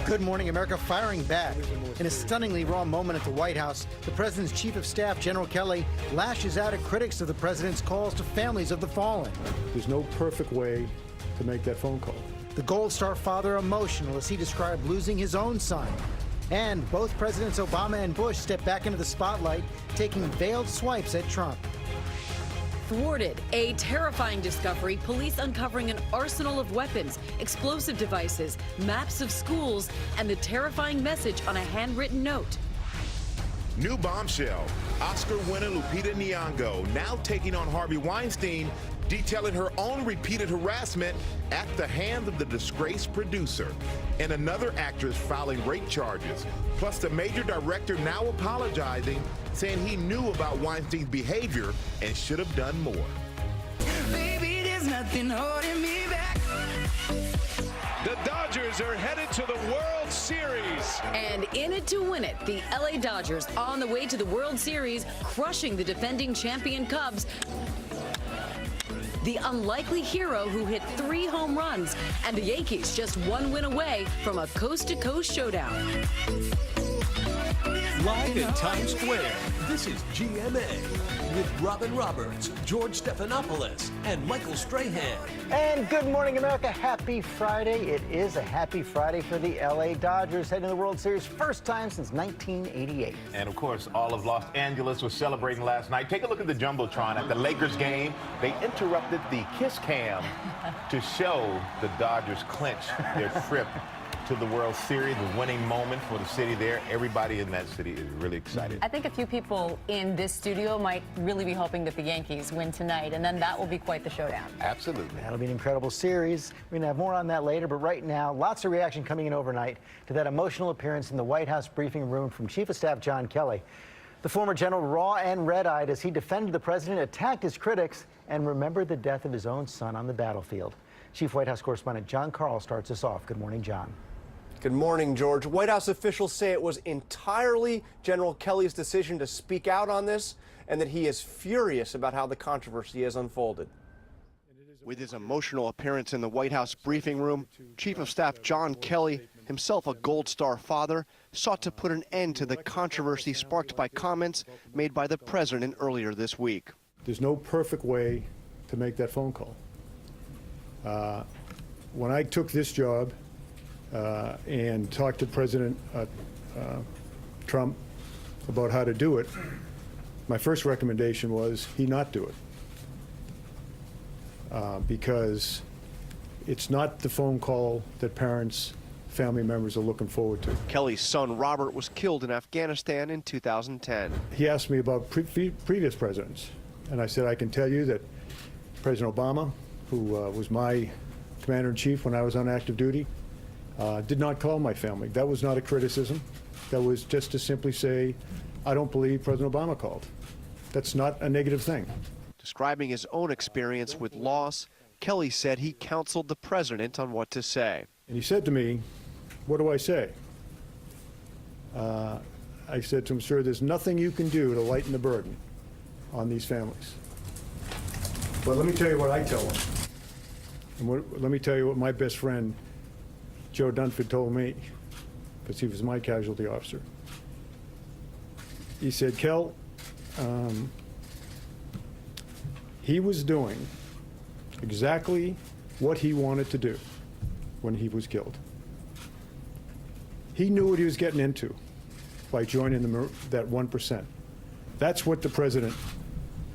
Good Morning America firing back. In a stunningly raw moment at the White House, the president's chief of staff, General Kelly, lashes out at critics of the president's calls to families of the fallen. There's no perfect way to make that phone call. The Gold Star father emotional as he described losing his own son. And both Presidents Obama and Bush stepped back into the spotlight, taking veiled swipes at Trump. Thwarted, a terrifying discovery, police uncovering an arsenal of weapons, explosive devices, maps of schools, and the terrifying message on a handwritten note. New bombshell. Oscar winner Lupita Nyong'o now taking on Harvey Weinstein, detailing her own repeated harassment at the hands of the disgraced producer. And another actress filing rape charges. Plus the major director now apologizing, saying he knew about Weinstein's behavior and should have done more. Baby, there's nothing holding me back. The Dodgers are headed to the World Series. And in it to win it, the LA Dodgers on the way to the World Series, crushing the defending champion Cubs. The unlikely hero who hit 3 home runs, and the Yankees just 1 win away from a coast-to-coast showdown. Live in Times Square, this is GMA with Robin Roberts, George Stephanopoulos, and Michael Strahan. And good morning, America. Happy Friday. It is a happy Friday for the LA Dodgers, heading to the World Series first time since 1988. And of course, all of Los Angeles was celebrating last night. Take a look at the Jumbotron at the Lakers game. They interrupted the kiss cam to show the Dodgers clinch their trip to the World Series, a winning moment for the city there. Everybody in that city is really excited. I think a few people in this studio might really be hoping that the Yankees win tonight, and then that will be quite the showdown. Absolutely. That'll be an incredible series. We're going to have more on that later, but right now, lots of reaction coming in overnight to that emotional appearance in the White House briefing room from Chief of Staff John Kelly. The former general raw and red-eyed as he defended the president, attacked his critics, and remembered the death of his own son on the battlefield. Chief White House correspondent John Carl starts us off. Good morning, John. Good morning, George. White House officials say it was entirely General Kelly's decision to speak out on this, and that he is furious about how the controversy has unfolded. With his emotional appearance in the White House briefing room, Chief of Staff John Kelly, himself a Gold Star father, sought to put an end to the controversy sparked by comments made by the president earlier this week. There's no perfect way to make that phone call. When I took this job, and talked to President Trump about how to do it, my first recommendation was he not do it. Because it's not the phone call that parents, family members are looking forward to. Kelly's son Robert was killed in Afghanistan in 2010. He asked me about previous presidents, and I said I can tell you that President Obama, who was my commander-in-chief when I was on active duty, did not call my family. That was not a criticism. That was just to simply say, I don't believe President Obama called. That's not a negative thing. Describing his own experience with loss, Kelly said he counseled the president on what to say. And he said to me, what do I say? I said to him, sir, there's nothing you can do to lighten the burden on these families. But let me tell you what I tell them. And let me tell you what my best friend, Joe Dunford, told me, because he was my casualty officer. He said, Kel, he was doing exactly what he wanted to do when he was killed. He knew what he was getting into by joining that 1%. That's what the president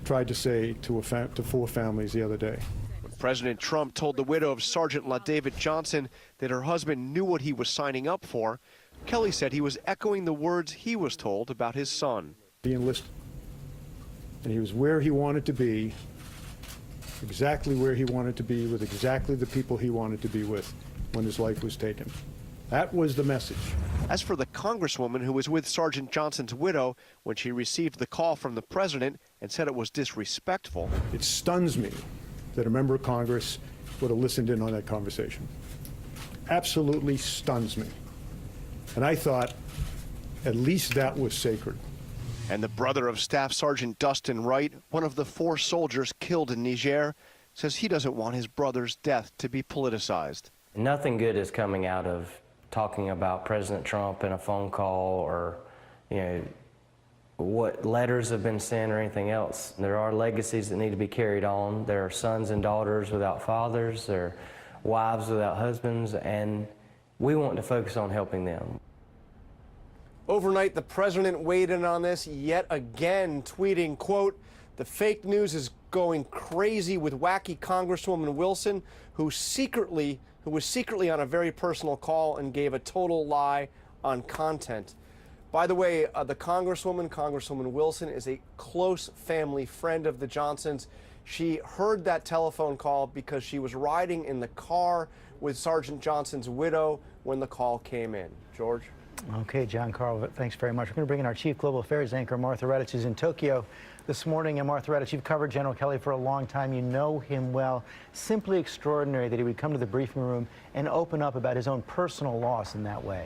tried to say to 4 families the other day. President Trump told the widow of Sergeant LaDavid Johnson that her husband knew what he was signing up for. Kelly said he was echoing the words he was told about his son. He enlisted, and he was where he wanted to be, exactly where he wanted to be, with exactly the people he wanted to be with when his life was taken. That was the message. As for the congresswoman who was with Sergeant Johnson's widow when she received the call from the president and said it was disrespectful. It stuns me that a member of Congress would have listened in on that conversation. Absolutely stuns me. And I thought at least that was sacred. And the brother of Staff Sergeant Dustin Wright, one of the 4 soldiers killed in Niger, says he doesn't want his brother's death to be politicized. Nothing good is coming out of talking about President Trump in a phone call or, you know, what letters have been sent or anything else. There are legacies that need to be carried on. There are sons and daughters without fathers. There are wives without husbands, and we want to focus on helping them. Overnight, the president weighed in on this yet again, tweeting, quote, "The fake news is going crazy with wacky Congresswoman Wilson, who was secretly on a very personal call and gave a total lie on content." By the way, the Congresswoman Wilson, is a close family friend of the Johnsons. She heard that telephone call because she was riding in the car with Sergeant Johnson's widow when the call came in. George? Okay, John Carl, thanks very much. We're going to bring in our Chief Global Affairs anchor, Martha Raddatz, who's in Tokyo this morning. And Martha Raddatz, you've covered General Kelly for a long time. You know him well. Simply extraordinary that he would come to the briefing room and open up about his own personal loss in that way.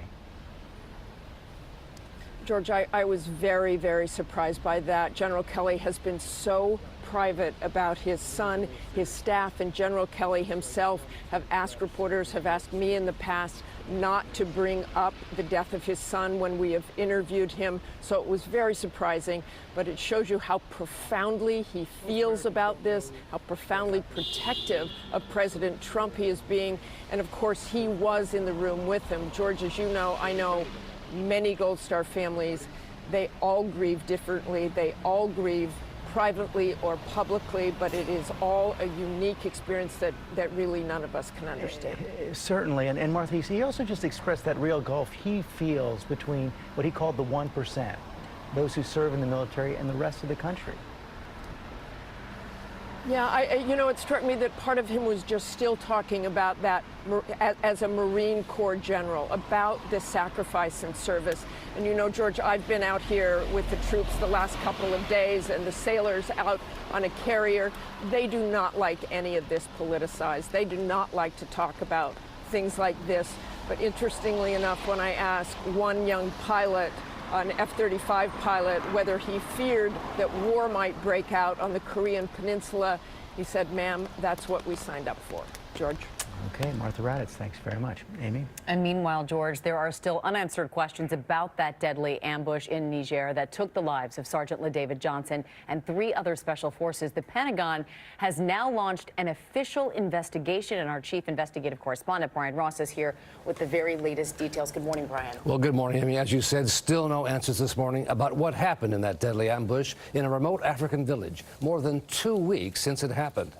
George, I was very, very surprised by that. General Kelly has been so private about his son. His staff and General Kelly himself have asked reporters, have asked me in the past, not to bring up the death of his son when we have interviewed him. So it was very surprising, but it shows you how profoundly he feels about this, how profoundly protective of President Trump he is being. And of course, he was in the room with him. George, as you know, I know many Gold Star families, they all grieve differently. They all grieve privately or publicly, but it is all a unique experience that really none of us can understand. Certainly, and Martha, he also just expressed that real gulf he feels between what he called the 1%, those who serve in the military, and the rest of the country. Yeah, you know, it struck me that part of him was just still talking about that as a Marine Corps general, about the sacrifice and service. And you know, George, I've been out here with the troops the last couple of days, and the sailors out on a carrier. They do not like any of this politicized. They do not like to talk about things like this. But interestingly enough, when I asked one young pilot, an F-35 pilot, whether he feared that war might break out on the Korean Peninsula, he said, "Ma'am, that's what we signed up for." George? Okay, Martha Raddatz, thanks very much. Amy? And meanwhile, George, there are still unanswered questions about that deadly ambush in Niger that took the lives of Sergeant LaDavid Johnson and 3 other special forces. The Pentagon has now launched an official investigation, and our chief investigative correspondent, Brian Ross, is here with the very latest details. Good morning, Brian. Well, good morning, Amy. As you said, still no answers this morning about what happened in that deadly ambush in a remote African village more than 2 weeks since it happened.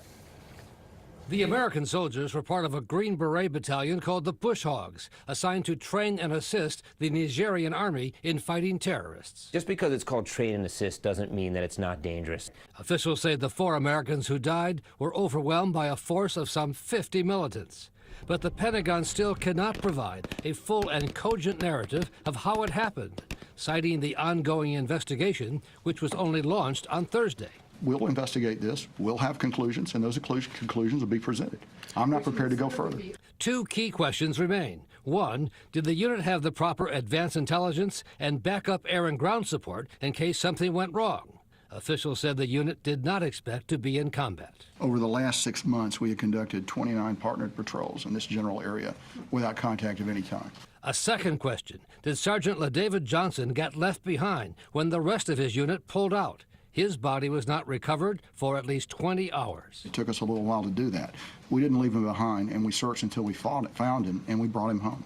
The American soldiers were part of a Green Beret battalion called the Bush Hogs, assigned to train and assist the Nigerian army in fighting terrorists. Just because it's called train and assist doesn't mean that it's not dangerous. Officials say the 4 Americans who died were overwhelmed by a force of some 50 militants. But the Pentagon still cannot provide a full and cogent narrative of how it happened, citing the ongoing investigation, which was only launched on Thursday. We'll investigate this. We'll have conclusions, and those conclusions will be presented. I'm not prepared to go further. 2 key questions remain. 1, did the unit have the proper advance intelligence and backup air and ground support in case something went wrong? Officials said the unit did not expect to be in combat. Over the last 6 months, we have conducted 29 partnered patrols in this general area without contact of any kind. A second question, did Sergeant LaDavid Johnson get left behind when the rest of his unit pulled out? His body was not recovered for at least 20 hours. It took us a little while to do that. We didn't leave him behind, and we searched until we found him, and we brought him home.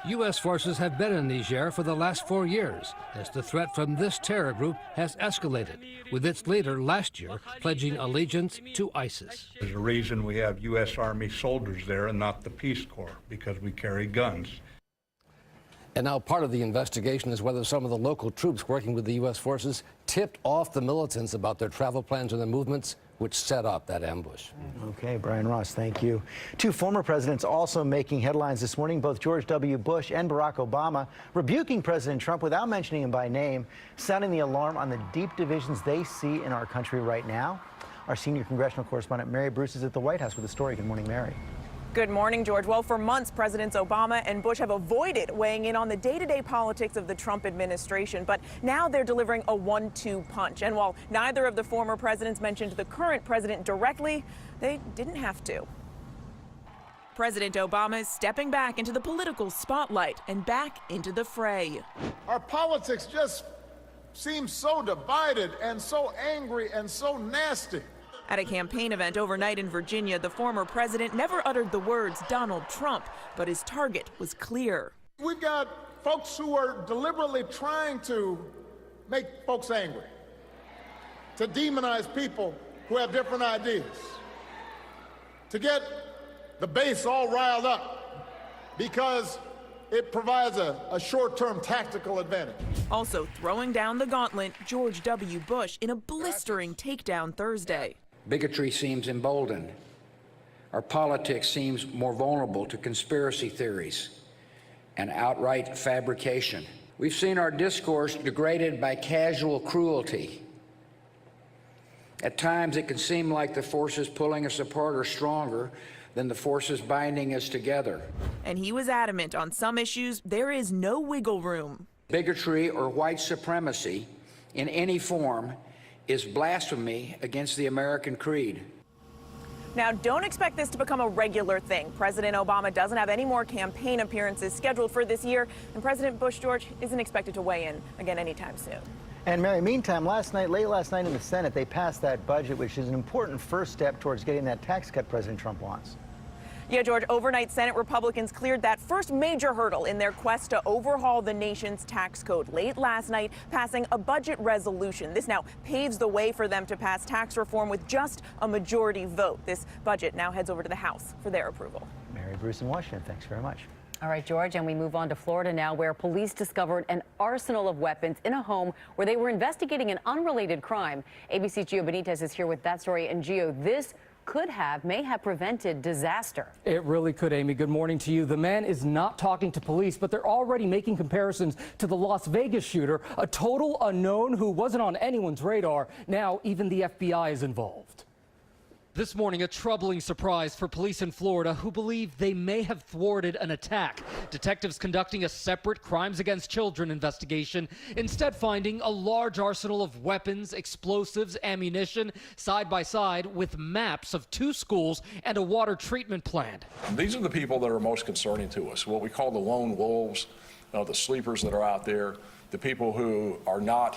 U.S. forces have been in Niger for the last 4 years as the threat from this terror group has escalated, with its leader last year pledging allegiance to ISIS. There's a reason we have U.S. Army soldiers there and not the Peace Corps, because we carry guns. And now part of the investigation is whether some of the local troops working with the U.S. forces tipped off the militants about their travel plans and their movements, which set up that ambush. Okay, Brian Ross, thank you. 2 former presidents also making headlines this morning, both George W. Bush and Barack Obama, rebuking President Trump without mentioning him by name, sounding the alarm on the deep divisions they see in our country right now. Our senior congressional correspondent, Mary Bruce, is at the White House with the story. Good morning, Mary. Good morning, George. Well, for months, Presidents Obama and Bush have avoided weighing in on the day-to-day politics of the Trump administration, but now they're delivering a 1-2 punch. And while neither of the former presidents mentioned the current president directly, they didn't have to. President Obama is stepping back into the political spotlight and back into the fray. Our politics just seems so divided and so angry and so nasty. At a campaign event overnight in Virginia, the former president never uttered the words Donald Trump, but his target was clear. We've got folks who are deliberately trying to make folks angry, to demonize people who have different ideas, to get the base all riled up because it provides a short-term tactical advantage. Also throwing down the gauntlet, George W. Bush in a blistering takedown Thursday. Bigotry seems emboldened. Our politics seems more vulnerable to conspiracy theories and outright fabrication. We've seen our discourse degraded by casual cruelty. At times, it can seem like the forces pulling us apart are stronger than the forces binding us together. And he was adamant on some issues, there is no wiggle room. Bigotry or white supremacy in any form is blasphemy against the American creed. Now, don't expect this to become a regular thing. President Obama doesn't have any more campaign appearances scheduled for this year, and President Bush, George, isn't expected to weigh in again anytime soon. And Mary, meantime, late last night in the Senate, they passed that budget, which is an important first step towards getting that tax cut President Trump wants. Yeah, George, overnight Senate Republicans cleared that first major hurdle in their quest to overhaul the nation's tax code late last night, passing a budget resolution. This now paves the way for them to pass tax reform with just a majority vote. This budget now heads over to the House for their approval. Mary Bruce in Washington, thanks very much. All right, George, and we move on to Florida now, where police discovered an arsenal of weapons in a home where they were investigating an unrelated crime. ABC Gio Benitez is here with that story. And Gio, this may have prevented disaster. It really could, Amy. Good morning to you. The man is not talking to police, but they're already making comparisons to the Las Vegas shooter, a total unknown who wasn't on anyone's radar. Now even the FBI is involved. This morning, a troubling surprise for police in Florida who believe they may have thwarted an attack. Detectives conducting a separate crimes against children investigation, instead finding a large arsenal of weapons, explosives, ammunition, side by side with maps of 2 schools and a water treatment plant. These are the people that are most concerning to us, what we call the lone wolves, the sleepers that are out there. The people who are not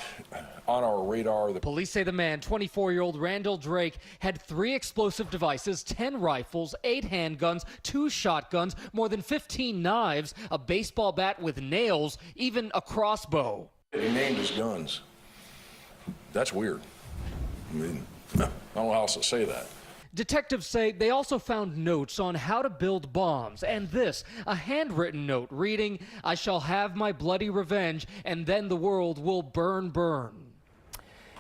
on our radar. Police say the man, 24-year-old Randall Drake, had 3 explosive devices, 10 rifles, 8 handguns, 2 shotguns, more than 15 knives, a baseball bat with nails, even a crossbow. He named his guns. That's weird. I mean, I don't know how else to say that. Detectives say they also found notes on how to build bombs, and this, a handwritten note reading, "I shall have my bloody revenge, and then the world will burn, burn."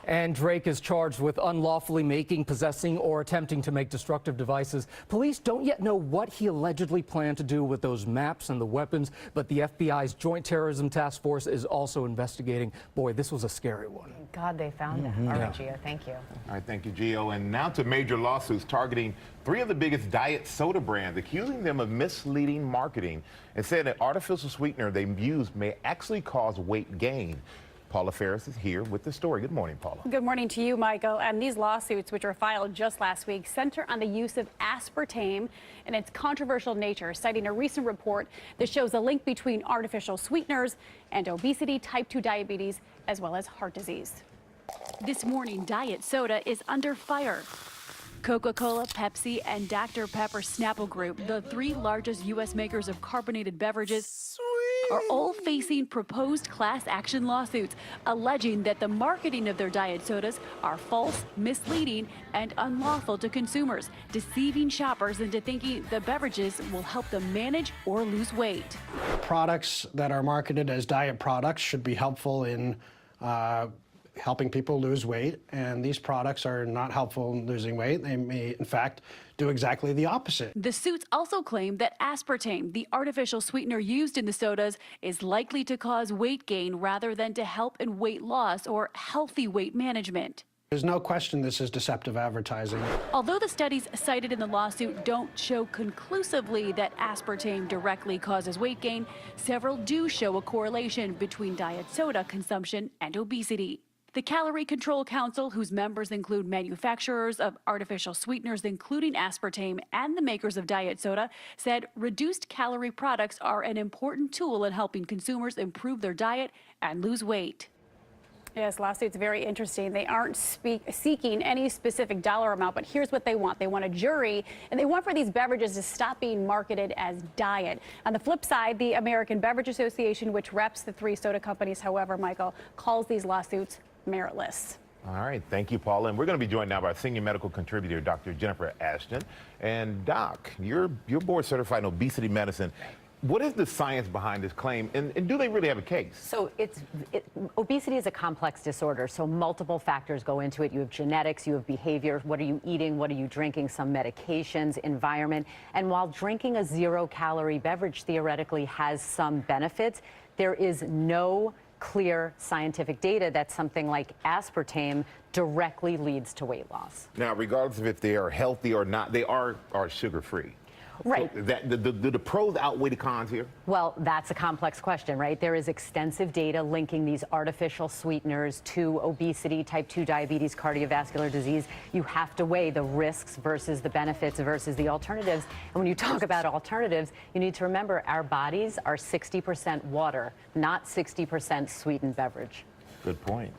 And Drake is charged with unlawfully making, possessing, or attempting to make destructive devices. Police don't yet know what he allegedly planned to do with those maps and the weapons, but the FBI's Joint Terrorism Task Force is also investigating. Boy, this was a scary one. Thank God they found that. All right, Gio, thank you. All right, thank you, Gio. And now to major lawsuits targeting 3 of the biggest diet soda brands, accusing them of misleading marketing and saying that artificial sweetener they use may actually cause weight gain. Paula Ferris is here with the story. Good morning, Paula. Good morning to you, Michael. And these lawsuits, which were filed just last week, center on the use of aspartame and its controversial nature, citing a recent report that shows a link between artificial sweeteners and obesity, type 2 diabetes, as well as heart disease. This morning, diet soda is under fire. Coca-Cola, Pepsi, and Dr. Pepper Snapple Group, the 3 largest U.S. makers of carbonated beverages, are all facing proposed class action lawsuits, alleging that the marketing of their diet sodas are false, misleading, and unlawful to consumers, deceiving shoppers into thinking the beverages will help them manage or lose weight. Products that are marketed as diet products should be helpful in helping people lose weight, and these products are not helpful in losing weight. They may, in fact, do exactly the opposite. The suits also claim that aspartame, the artificial sweetener used in the sodas, is likely to cause weight gain rather than to help in weight loss or healthy weight management. There's no question this is deceptive advertising. Although the studies cited in the lawsuit don't show conclusively that aspartame directly causes weight gain, several do show a correlation between diet soda consumption and obesity. The Calorie Control Council, whose members include manufacturers of artificial sweeteners, including aspartame, and the makers of diet soda, said reduced calorie products are an important tool in helping consumers improve their diet and lose weight. Yes, lawsuit's very interesting. They aren't seeking any specific dollar amount, but here's what they want. They want a jury, and they want for these beverages to stop being marketed as diet. On the flip side, the American Beverage Association, which reps the 3 soda companies, however, Michael, calls these lawsuits meritless. All right, thank you, Paula. And we're going to be joined now by our senior medical contributor, Dr. Jennifer Ashton. And Doc, you're board certified in obesity medicine. What is the science behind this claim, and do they really have a case? So obesity is a complex disorder, so multiple factors go into it. You have genetics, you have behavior, what are you eating, what are you drinking, some medications, environment. And while drinking a 0-calorie beverage theoretically has some benefits, there is no clear scientific data that something like aspartame directly leads to weight loss. Now, regardless of if they are healthy or not, they are sugar-free. Right. So do the pros outweigh the cons here? Well, that's a complex question, right? There is extensive data linking these artificial sweeteners to obesity, type 2 diabetes, cardiovascular disease. You have to weigh the risks versus the benefits versus the alternatives. And when you talk about alternatives, you need to remember our bodies are 60% water, not 60% sweetened beverage. Good point.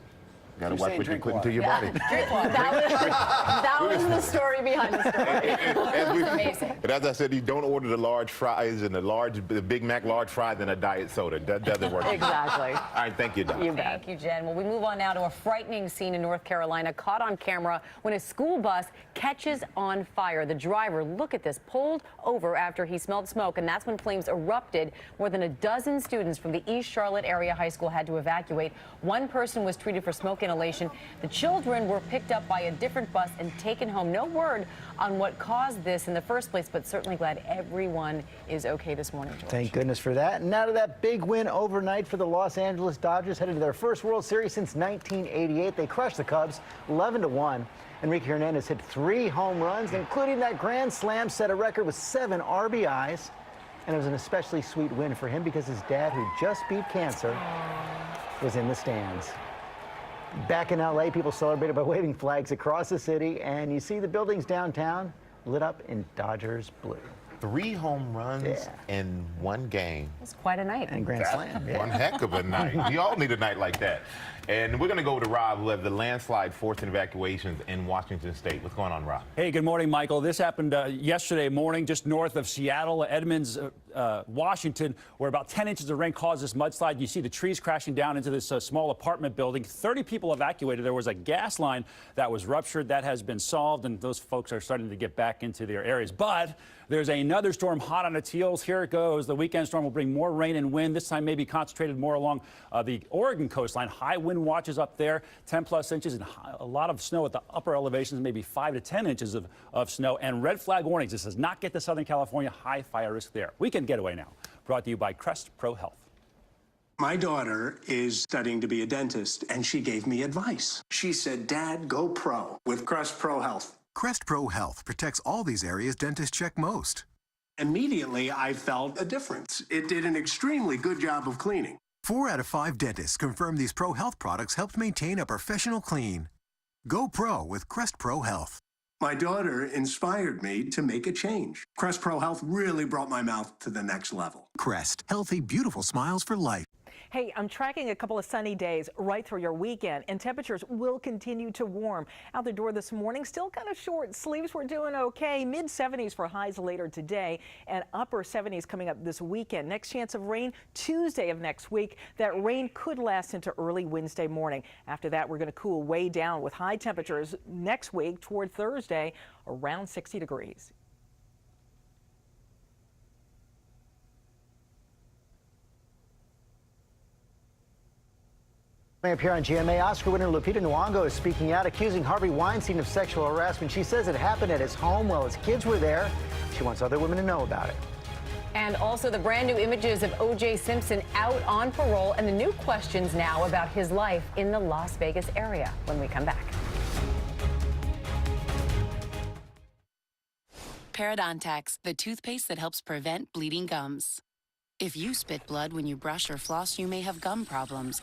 Got to watch what you're putting to your body. Drink water. That was the story behind the story. Amazing. And as I said, you don't order the large fries and the Big Mac large fries and a diet soda. That doesn't work. Exactly. All right, thank you, Doc. Thank you, Jen. Well, we move on now to a frightening scene in North Carolina, caught on camera when a school bus catches on fire. The driver, look at this, pulled over after he smelled smoke, and that's when flames erupted. More than a dozen students from the East Charlotte area high school had to evacuate. One person was treated for smoke inhalation. The children were picked up by a different bus and taken home. No word on what caused this in the first place, but certainly glad everyone is okay this morning, George. Thank goodness for that. And now to that big win overnight for the Los Angeles Dodgers, headed to their first World Series since 1988. They crushed the Cubs 11-1. Enrique Hernandez hit 3 home runs, including that grand slam, set a record with 7 RBIs. And it was an especially sweet win for him because his dad, who just beat cancer, was in the stands. Back in LA, people celebrated by waving flags across the city, and you see the buildings downtown lit up in Dodgers blue. 3 home runs in one game. It's quite a night. And grand slam. One heck of a night. We all need a night like that. And we're going to go to Rob, who had the landslide forcing evacuations in Washington State. What's going on, Rob? Hey, good morning, Michael. This happened yesterday morning, just north of Seattle, Edmonds, Washington, where about 10 inches of rain caused this mudslide. You see the trees crashing down into this small apartment building. 30 people evacuated. There was a gas line that was ruptured. That has been solved, and those folks are starting to get back into their areas. But there's another storm hot on its heels. Here it goes. The weekend storm will bring more rain and wind, this time maybe concentrated more along the Oregon coastline. High wind watches up there, 10+ inches, and a lot of snow at the upper elevations, maybe 5 to 10 inches of snow, and red flag warnings. This does not get to Southern California. High fire risk there. Weekend getaway now, brought to you by Crest Pro Health. My daughter is studying to be a dentist, and she gave me advice. She said, Dad, go pro with Crest Pro Health. Crest Pro Health protects all these areas dentists check most. Immediately, I felt a difference. It did an extremely good job of cleaning. 4 out of 5 dentists confirm these Pro Health products helped maintain a professional clean. Go pro with Crest Pro Health. My daughter inspired me to make a change. Crest Pro Health really brought my mouth to the next level. Crest, healthy, beautiful smiles for life. Hey, I'm tracking a couple of sunny days right through your weekend, and temperatures will continue to warm. Out the door this morning, still kind of short sleeves. We're doing okay. Mid-70s for highs later today, and upper 70s coming up this weekend. Next chance of rain Tuesday of next week. That rain could last into early Wednesday morning. After that, we're going to cool way down with high temperatures next week toward Thursday around 60 degrees. Up here on GMA, Oscar winner Lupita Nyong'o is speaking out, accusing Harvey Weinstein of sexual harassment. She says it happened at his home while his kids were there. She wants other women to know about it. And also the brand new images of O.J. Simpson out on parole, and the new questions now about his life in the Las Vegas area when we come back. Parodontax, the toothpaste that helps prevent bleeding gums. If you spit blood when you brush or floss, you may have gum problems